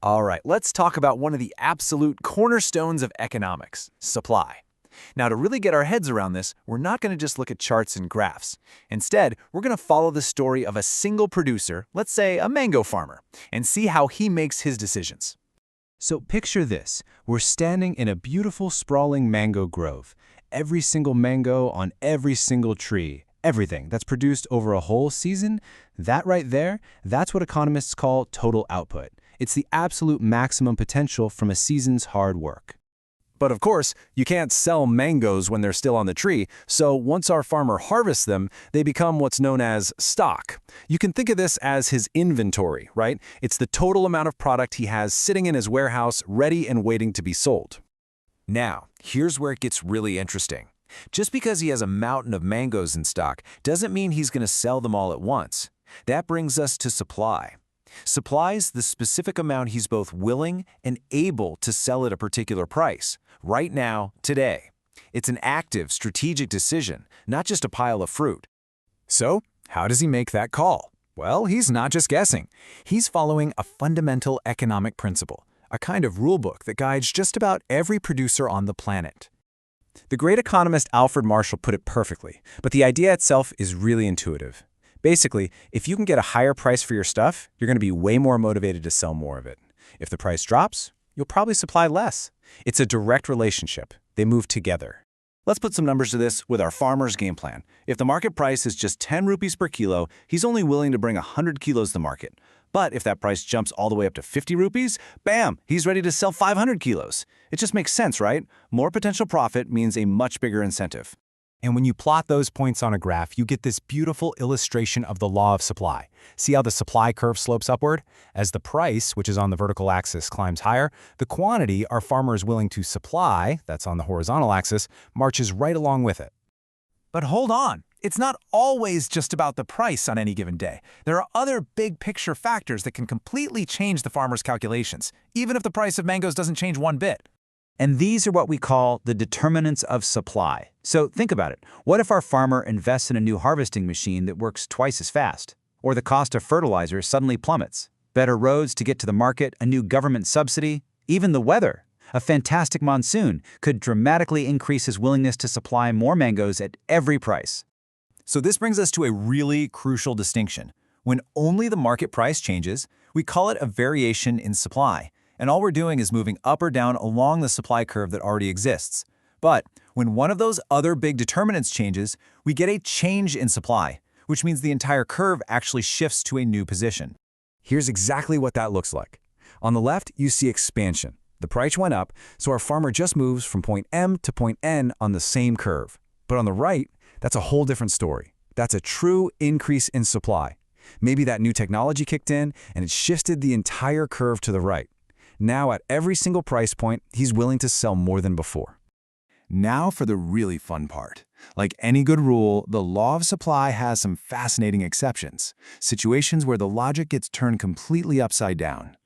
All right, let's talk about one of the absolute cornerstones of economics, supply. Now, to really get our heads around this, we're not going to just look at charts and graphs. Instead, we're going to follow the story of a single producer, let's say a mango farmer, and see how he makes his decisions. So picture this. We're standing in a beautiful, sprawling mango grove. Every single mango on every single tree, everything that's produced over a whole season, that right there, that's what economists call total output. It's the absolute maximum potential from a season's hard work. But of course, you can't sell mangoes when they're still on the tree, so once our farmer harvests them, they become what's known as stock. You can think of this as his inventory, right? It's the total amount of product he has sitting in his warehouse, ready and waiting to be sold. Now, here's where it gets really interesting. Just because he has a mountain of mangoes in stock doesn't mean he's going to sell them all at once. That brings us to supply. Supply is the specific amount he's both willing and able to sell at a particular price, right now, today. It's an active, strategic decision, not just a pile of fruit. So, how does he make that call? Well, he's not just guessing. He's following a fundamental economic principle, a kind of rulebook that guides just about every producer on the planet. The great economist Alfred Marshall put it perfectly, but the idea itself is really intuitive. Basically, if you can get a higher price for your stuff, you're going to be way more motivated to sell more of it. If the price drops, you'll probably supply less. It's a direct relationship. They move together. Let's put some numbers to this with our farmer's game plan. If the market price is just 10 rupees per kilo, he's only willing to bring 100 kilos to the market. But if that price jumps all the way up to 50 rupees, bam, he's ready to sell 500 kilos. It just makes sense, right? More potential profit means a much bigger incentive. And when you plot those points on a graph, you get this beautiful illustration of the law of supply. See how the supply curve slopes upward? As the price, which is on the vertical axis, climbs higher, the quantity our farmer is willing to supply, that's on the horizontal axis, marches right along with it. But hold on, it's not always just about the price on any given day. There are other big picture factors that can completely change the farmer's calculations, even if the price of mangoes doesn't change one bit. And these are what we call the determinants of supply. So think about it. What if our farmer invests in a new harvesting machine that works twice as fast? Or the cost of fertilizer suddenly plummets? Better roads to get to the market, a new government subsidy, even the weather. A fantastic monsoon could dramatically increase his willingness to supply more mangoes at every price. So this brings us to a really crucial distinction. When only the market price changes, we call it a variation in supply. And all we're doing is moving up or down along the supply curve that already exists. But when one of those other big determinants changes, we get a change in supply, which means the entire curve actually shifts to a new position. Here's exactly what that looks like. On the left, you see expansion. The price went up, so our farmer just moves from point M to point N on the same curve. But on the right, that's a whole different story. That's a true increase in supply. Maybe that new technology kicked in, and it shifted the entire curve to the right. Now, at every single price point, he's willing to sell more than before. Now for the really fun part. Like any good rule, the law of supply has some fascinating exceptions, situations where the logic gets turned completely upside down.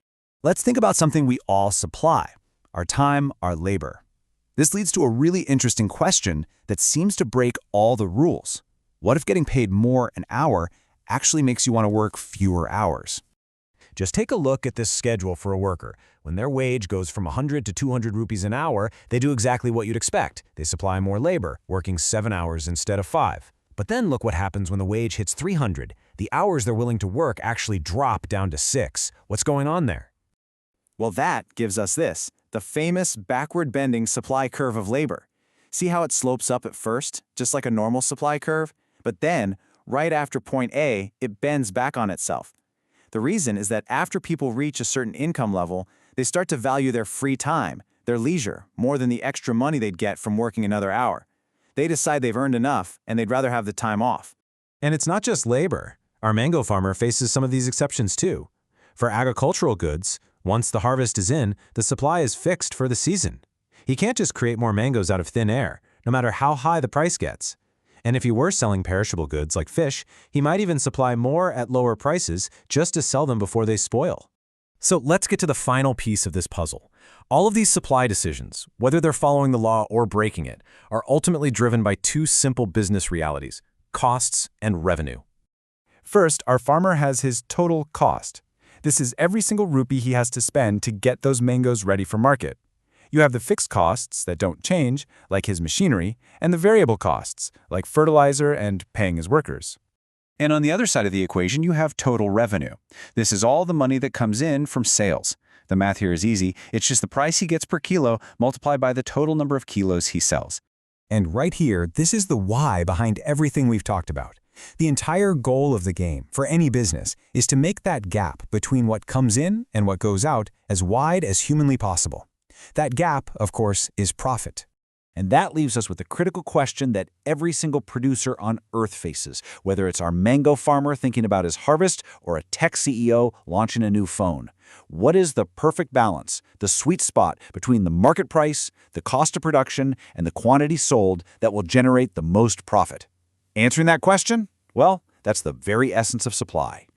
Let's think about something we all supply: our time, our labor. This leads to a really interesting question that seems to break all the rules. What if getting paid more an hour actually makes you want to work fewer hours? Just take a look at this schedule for a worker. When their wage goes from 100 to 200 rupees an hour, they do exactly what you'd expect. They supply more labor, working 7 hours instead of 5. But then look what happens when the wage hits 300. The hours they're willing to work actually drop down to 6. What's going on there? Well, that gives us this, the famous backward-bending supply curve of labor. See how it slopes up at first, just like a normal supply curve? But then, right after point A, it bends back on itself. The reason is that after people reach a certain income level, they start to value their free time, their leisure, more than the extra money they'd get from working another hour. They decide they've earned enough, and they'd rather have the time off. And it's not just labor. Our mango farmer faces some of these exceptions too. For agricultural goods, once the harvest is in, the supply is fixed for the season. He can't just create more mangoes out of thin air, no matter how high the price gets. And if he were selling perishable goods like fish, he might even supply more at lower prices just to sell them before they spoil. So let's get to the final piece of this puzzle. All of these supply decisions, whether they're following the law or breaking it, are ultimately driven by two simple business realities: costs and revenue. First, our farmer has his total cost. This is every single rupee he has to spend to get those mangoes ready for market. You have the fixed costs that don't change, like his machinery, and the variable costs, like fertilizer and paying his workers. And on the other side of the equation, you have total revenue. This is all the money that comes in from sales. The math here is easy. It's just the price he gets per kilo multiplied by the total number of kilos he sells. And right here, this is the why behind everything we've talked about. The entire goal of the game, for any business, is to make that gap between what comes in and what goes out as wide as humanly possible. That gap, of course, is profit. And that leaves us with the critical question that every single producer on Earth faces, whether it's our mango farmer thinking about his harvest or a tech CEO launching a new phone. What is the perfect balance, the sweet spot between the market price, the cost of production, and the quantity sold that will generate the most profit? Answering that question? Well, that's the very essence of supply.